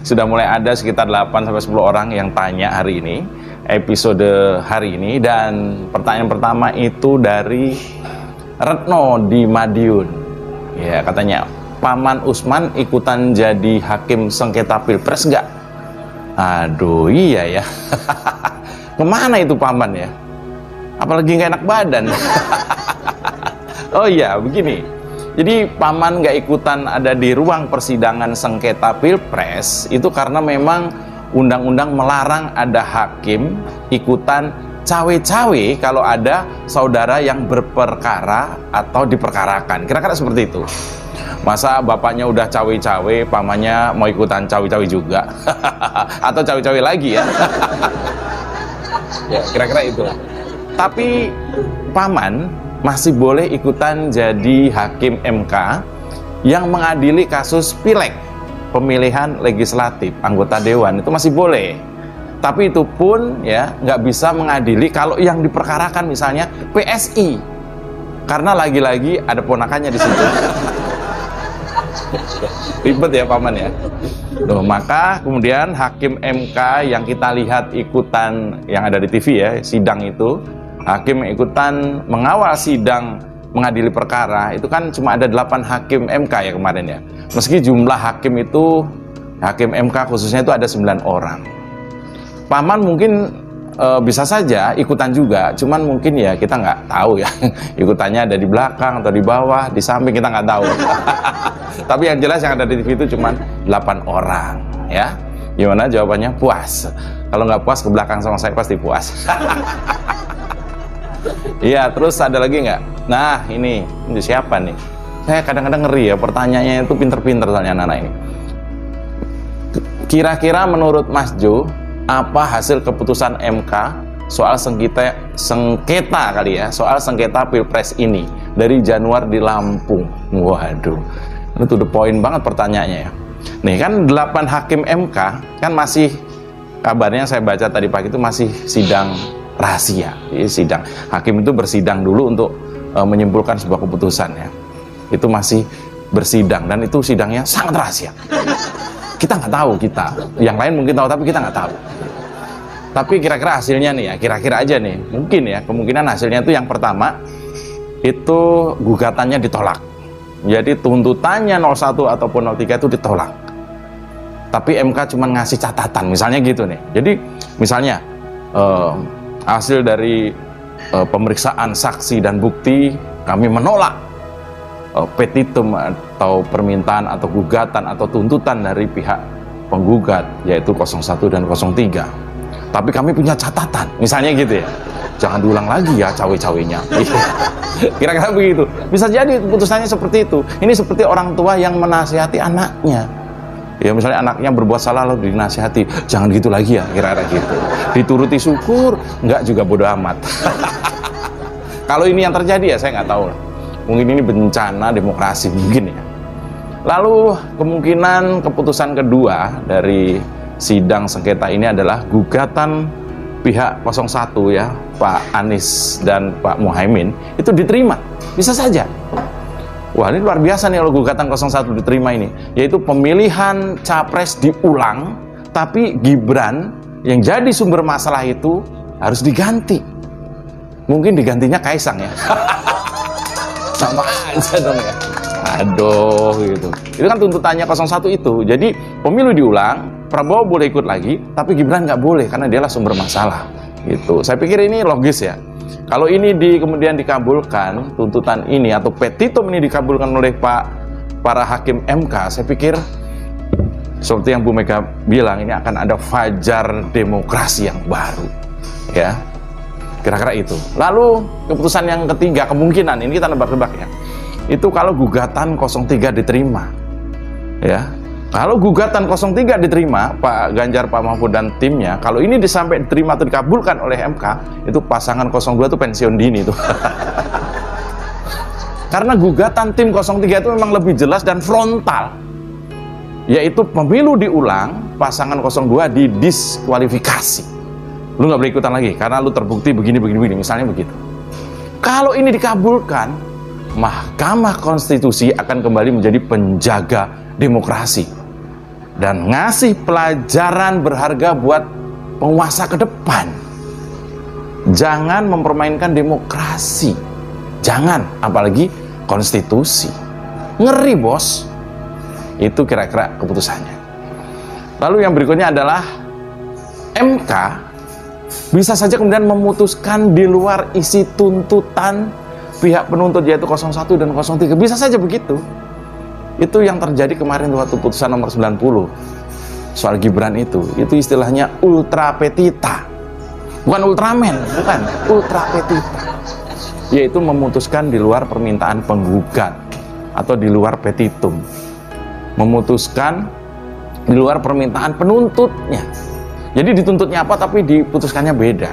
sudah mulai ada sekitar 8-10 orang yang tanya hari ini, episode hari ini. Dan pertanyaan pertama itu dari Retno di Madiun. Ya, katanya, Paman Usman ikutan jadi hakim sengketa Pilpres nggak? Aduh, iya ya. Kemana itu Paman ya? Apalagi nggak enak badan. Oh iya, begini. Jadi Paman nggak ikutan ada di ruang persidangan sengketa Pilpres itu karena memang undang-undang melarang ada hakim ikutan cawe-cawe kalau ada saudara yang berperkara atau diperkarakan. Kira-kira seperti itu. Masa bapaknya udah cawe-cawe, pamannya mau ikutan cawe-cawe juga? Atau cawe-cawe lagi ya? Ya, kira-kira itu. Tapi paman masih boleh ikutan jadi hakim MK yang mengadili kasus pileg, pemilihan legislatif, anggota dewan, itu masih boleh. Tapi itu pun ya nggak bisa mengadili kalau yang diperkarakan misalnya PSI, karena lagi-lagi ada ponakannya di situ. Ribet ya paman ya. Loh, maka kemudian hakim MK yang kita lihat ikutan yang ada di TV ya, sidang itu, hakim ikutan mengawal sidang mengadili perkara, itu kan cuma ada 8 hakim MK ya kemarin ya. Meski jumlah hakim itu, hakim MK khususnya itu ada 9 orang. Paman mungkin bisa saja ikutan juga, cuman mungkin ya kita nggak tahu ya, ikutannya ada di belakang atau di bawah, di samping, kita nggak tahu. Tapi yang jelas yang ada di TV itu cuma 8 orang ya. Gimana jawabannya? Puas. Kalau nggak puas, ke belakang sama saya pasti puas. Iya, terus ada lagi nggak? Nah, ini siapa nih? Saya kadang-kadang ngeri ya, pertanyaannya itu pinter-pinter soalnya anak-anak ini. Kira-kira menurut Mas Jo, apa hasil keputusan MK soal sengketa kali ya, soal sengketa Pilpres ini dari Januar di Lampung? Waduh, ini to the point banget pertanyaannya ya. Nih kan 8 hakim MK kan masih, kabarnya saya baca tadi pagi itu masih sidang rahasia. Jadi sidang hakim itu bersidang dulu untuk menyimpulkan sebuah keputusan ya. Itu masih bersidang dan itu sidangnya sangat rahasia. Kita nggak tahu, yang lain mungkin tahu tapi kita nggak tahu. Tapi kira-kira hasilnya nih ya, kira-kira aja nih, mungkin ya, kemungkinan hasilnya itu yang pertama itu gugatannya ditolak. Jadi tuntutannya 01 ataupun 03 itu ditolak. Tapi MK cuma ngasih catatan, misalnya gitu nih. Jadi misalnya hasil dari pemeriksaan saksi dan bukti, kami menolak petitum atau permintaan atau gugatan atau tuntutan dari pihak penggugat, yaitu 01 dan 03. Tapi kami punya catatan, misalnya gitu ya. Jangan diulang lagi ya cawe-cawenya. Kira-kira begitu. Bisa jadi putusannya seperti itu. Ini seperti orang tua yang menasihati anaknya. Ya misalnya anaknya berbuat salah lalu dinasihati, jangan gitu lagi ya, kira-kira gitu. Dituruti syukur, enggak juga bodo amat. Kalau ini yang terjadi ya saya nggak tahu lah. Mungkin ini bencana demokrasi mungkin ya. Lalu kemungkinan keputusan kedua dari sidang sengketa ini adalah gugatan pihak 01 ya, Pak Anies dan Pak Muhaimin itu diterima. Bisa saja. Wah, ini luar biasa nih kalau gugatan 01 diterima ini, yaitu pemilihan capres diulang, tapi Gibran yang jadi sumber masalah itu harus diganti. Mungkin digantinya Kaisang ya. Sama aja dong ya. Aduh gitu. Itu kan tuntutannya 01 itu. Jadi pemilu diulang, Prabowo boleh ikut lagi, tapi Gibran nggak boleh karena dialah sumber masalah. Gitu. Saya pikir ini logis ya. Kalau ini kemudian dikabulkan, tuntutan ini atau petitum ini dikabulkan oleh para hakim MK, saya pikir seperti yang Bu Mega bilang, ini akan ada fajar demokrasi yang baru. Ya. Kira-kira itu. Lalu keputusan yang ketiga, kemungkinan ini kita nebak-nebak ya. Itu kalau gugatan 03 diterima. Ya. Kalau gugatan 03 diterima, Pak Ganjar, Pak Mahfud dan timnya, kalau ini sampai diterima atau dikabulkan oleh MK, itu pasangan 02 itu pensiun dini itu. Karena gugatan tim 03 itu memang lebih jelas dan frontal. Yaitu pemilu diulang, pasangan 02 didiskualifikasi. Lu nggak boleh ikutan lagi karena lu terbukti begini, misalnya begitu. Kalau ini dikabulkan, Mahkamah Konstitusi akan kembali menjadi penjaga demokrasi. dan ngasih pelajaran berharga buat penguasa ke depan. Jangan mempermainkan demokrasi, jangan, apalagi konstitusi. Ngeri, bos. Itu kira-kira keputusannya. Lalu yang berikutnya adalah MK bisa saja kemudian memutuskan di luar isi tuntutan pihak penuntut, yaitu 01 dan 03. Bisa saja begitu. Itu yang terjadi kemarin waktu putusan nomor 90 soal Gibran itu istilahnya ultra petita, bukan Ultraman, bukan, ultra petita, yaitu memutuskan di luar permintaan penggugat atau di luar petitum, memutuskan di luar permintaan penuntutnya. Jadi dituntutnya apa tapi diputuskannya beda.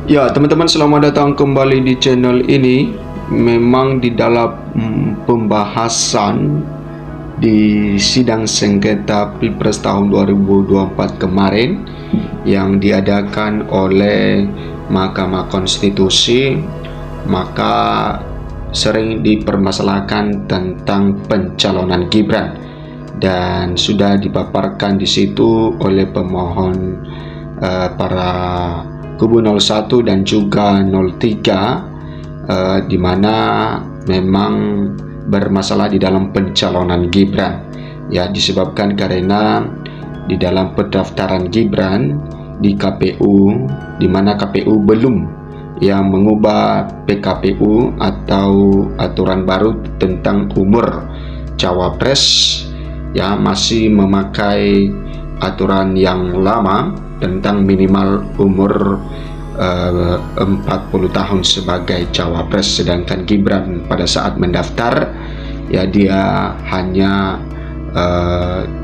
Ya teman-teman, selamat datang kembali di channel ini. Memang di dalam pembahasan di sidang sengketa Pilpres tahun 2024 kemarin yang diadakan oleh Mahkamah Konstitusi, maka sering dipermasalahkan tentang pencalonan Gibran, dan sudah dipaparkan di situ oleh pemohon para kubu 01 dan juga 03, di mana memang bermasalah di dalam pencalonan Gibran, ya, disebabkan karena di dalam pendaftaran Gibran di KPU, di mana KPU belum yang mengubah PKPU atau aturan baru tentang umur cawapres, ya, masih memakai aturan yang lama tentang minimal umur 40 tahun sebagai cawapres, sedangkan Gibran pada saat mendaftar, ya, dia hanya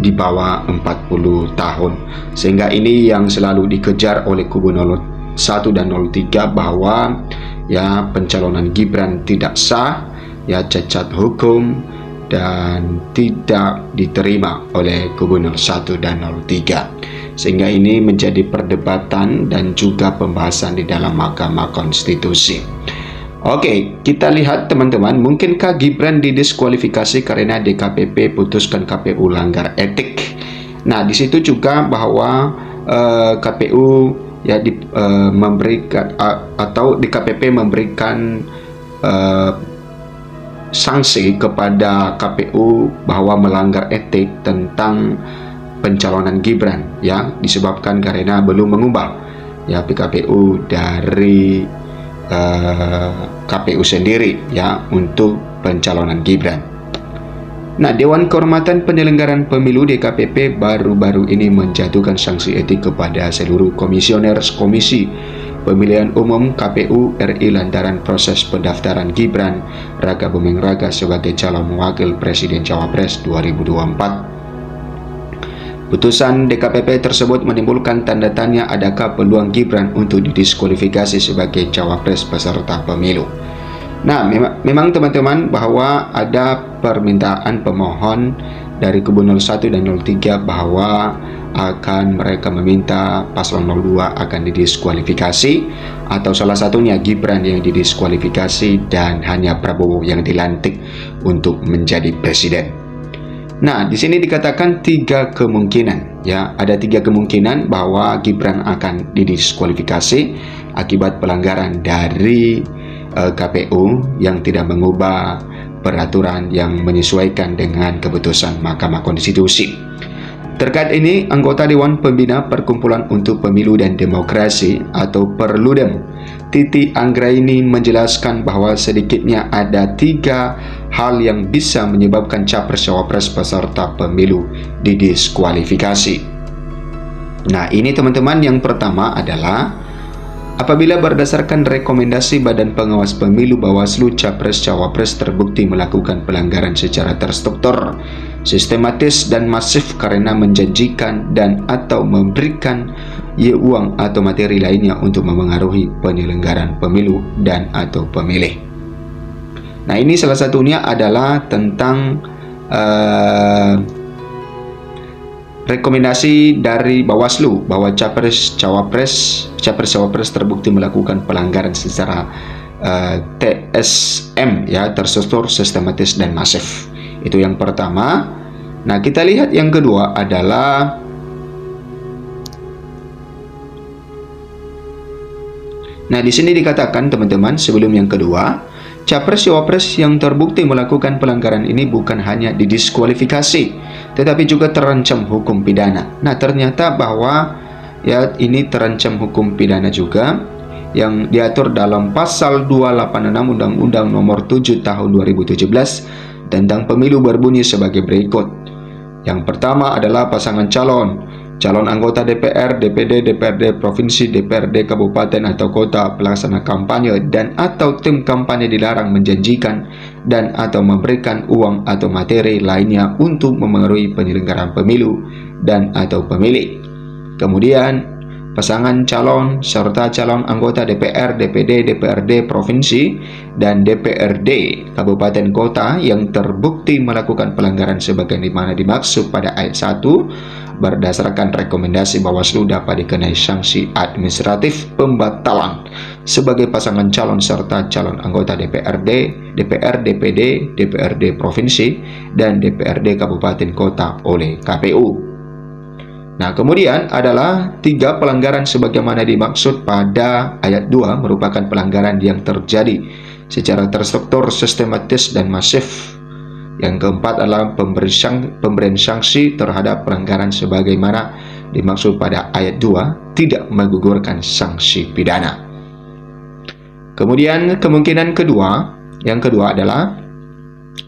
di bawah 40 tahun, sehingga ini yang selalu dikejar oleh kubu 01 dan 03 bahwa, ya, pencalonan Gibran tidak sah, ya, cacat hukum dan tidak diterima oleh kubu 01 dan 03, sehingga ini menjadi perdebatan dan juga pembahasan di dalam Mahkamah Konstitusi. Oke, kita lihat teman-teman, mungkinkah Gibran didiskualifikasi karena DKPP putuskan KPU langgar etik? Nah, di situ juga bahwa KPU, ya, memberikan atau DKPP memberikan sanksi kepada KPU bahwa melanggar etik tentang pencalonan Gibran, ya, disebabkan karena belum mengubah, ya, PKPU dari KPU sendiri, ya, untuk pencalonan Gibran. Nah, Dewan Kehormatan Penyelenggaraan Pemilu DKPP baru-baru ini menjatuhkan sanksi etik kepada seluruh komisioner Komisi Pemilihan Umum KPU RI lantaran proses pendaftaran Gibran Raka Buming Raka sebagai calon wakil presiden cawapres 2024. Putusan DKPP tersebut menimbulkan tanda tanya adakah peluang Gibran untuk didiskualifikasi sebagai cawapres peserta pemilu. Nah, memang teman-teman bahwa ada permintaan pemohon dari kubu 01 dan 03 bahwa akan mereka meminta paslon 02 akan didiskualifikasi, atau salah satunya Gibran yang didiskualifikasi dan hanya Prabowo yang dilantik untuk menjadi presiden. Nah, di sini dikatakan 3 kemungkinan, ya, ada 3 kemungkinan bahwa Gibran akan didiskualifikasi akibat pelanggaran dari KPU yang tidak mengubah peraturan yang menyesuaikan dengan keputusan Mahkamah Konstitusi. Terkait ini, anggota Dewan Pembina Perkumpulan untuk Pemilu dan Demokrasi atau Perludem, Titi Anggraini, menjelaskan bahwa sedikitnya ada 3 hal yang bisa menyebabkan capres-cawapres peserta pemilu didiskualifikasi. Nah, ini teman-teman, yang pertama adalah apabila berdasarkan rekomendasi Badan Pengawas Pemilu Bawaslu, capres-cawapres terbukti melakukan pelanggaran secara terstruktur, sistematis dan masif karena menjanjikan dan atau memberikan uang atau materi lainnya untuk memengaruhi penyelenggaraan pemilu dan atau pemilih. Nah, ini salah satunya adalah tentang rekomendasi dari Bawaslu bahwa capres-cawapres terbukti melakukan pelanggaran secara TSM, ya, terstruktur, sistematis dan masif. Itu yang pertama. Nah, kita lihat yang kedua adalah di sini dikatakan teman-teman, sebelum yang kedua, capres-cawapres yang terbukti melakukan pelanggaran ini bukan hanya didiskualifikasi, tetapi juga terancam hukum pidana. Nah, ternyata bahwa ini terancam hukum pidana juga, yang diatur dalam pasal 286 Undang-Undang Nomor 7 Tahun 2017 tentang pemilu berbunyi sebagai berikut. Yang pertama adalah pasangan calon anggota DPR, DPD, DPRD provinsi, DPRD kabupaten atau kota, pelaksana kampanye dan atau tim kampanye dilarang menjanjikan dan atau memberikan uang atau materi lainnya untuk memengaruhi penyelenggaraan pemilu dan atau pemilih. Kemudian pasangan calon serta calon anggota DPR, DPD, DPRD provinsi dan DPRD kabupaten kota yang terbukti melakukan pelanggaran sebagaimana dimaksud pada ayat 1 berdasarkan rekomendasi Bawaslu dapat dikenai sanksi administratif pembatalan sebagai pasangan calon serta calon anggota DPRD, DPR, DPD, DPRD provinsi dan DPRD kabupaten kota oleh KPU. Nah, kemudian adalah 3 pelanggaran sebagaimana dimaksud pada ayat 2 merupakan pelanggaran yang terjadi secara terstruktur, sistematis, dan masif. Yang keempat adalah pemberian sanksi terhadap pelanggaran sebagaimana dimaksud pada ayat 2 tidak menggugurkan sanksi pidana. Kemudian kemungkinan yang kedua adalah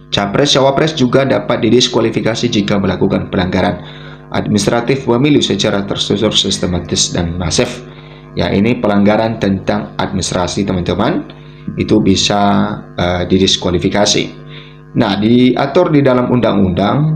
capres-cawapres juga dapat didiskualifikasi jika melakukan pelanggaran administratif pemilu secara terstruktur, sistematis, dan masif. Ya, ini pelanggaran tentang administrasi teman-teman, itu bisa didiskualifikasi. Nah, diatur di dalam undang-undang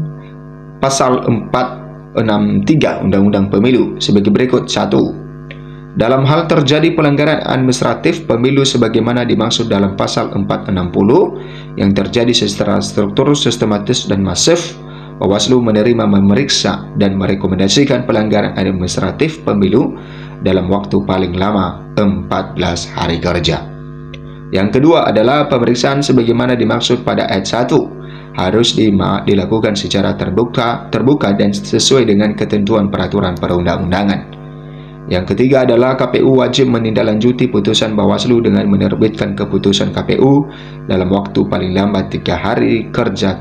pasal 463 Undang-Undang Pemilu sebagai berikut. 1. Dalam hal terjadi pelanggaran administratif pemilu sebagaimana dimaksud dalam pasal 460 yang terjadi secara struktur, sistematis, dan masif, Bawaslu menerima, memeriksa, dan merekomendasikan pelanggaran administratif pemilu dalam waktu paling lama 14 hari kerja. Yang kedua adalah pemeriksaan sebagaimana dimaksud pada ayat 1 harus dilakukan secara terbuka dan sesuai dengan ketentuan peraturan perundang-undangan. Yang ketiga adalah KPU wajib menindaklanjuti putusan Bawaslu dengan menerbitkan keputusan KPU dalam waktu paling lambat 3 hari kerja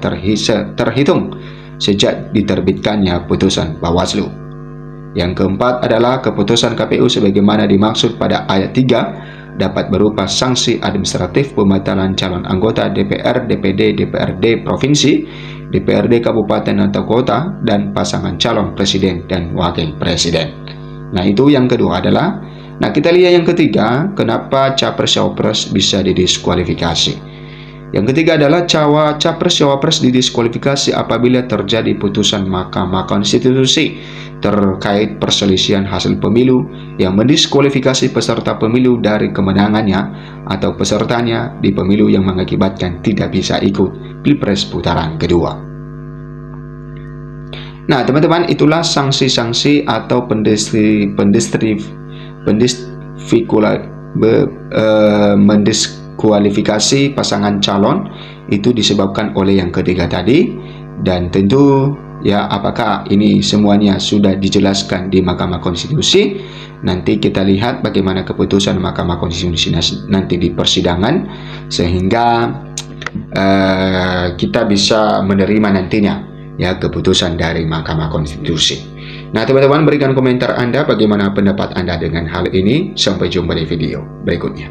terhitung sejak diterbitkannya putusan Bawaslu. Yang keempat adalah keputusan KPU sebagaimana dimaksud pada ayat 3 dapat berupa sanksi administratif pembatalan calon anggota DPR, DPD, DPRD provinsi, DPRD kabupaten atau kota, dan pasangan calon presiden dan wakil presiden. Nah, itu yang kedua adalah, kita lihat yang ketiga, kenapa capres-cawapres bisa didiskualifikasi. Yang ketiga adalah capres-cawapres didiskualifikasi apabila terjadi putusan Mahkamah Konstitusi terkait perselisihan hasil pemilu yang mendiskualifikasi peserta pemilu dari kemenangannya atau pesertanya di pemilu yang mengakibatkan tidak bisa ikut Pilpres putaran kedua. Nah, teman-teman, itulah sanksi-sanksi atau mendiskualifikasi pasangan calon itu disebabkan oleh yang ketiga tadi. Dan tentu ya, apakah ini semuanya sudah dijelaskan di Mahkamah Konstitusi? Nanti kita lihat bagaimana keputusan Mahkamah Konstitusi nanti di persidangan, sehingga kita bisa menerima nantinya ya keputusan dari Mahkamah Konstitusi. Nah, teman-teman, berikan komentar Anda, bagaimana pendapat Anda dengan hal ini. Sampai jumpa di video berikutnya.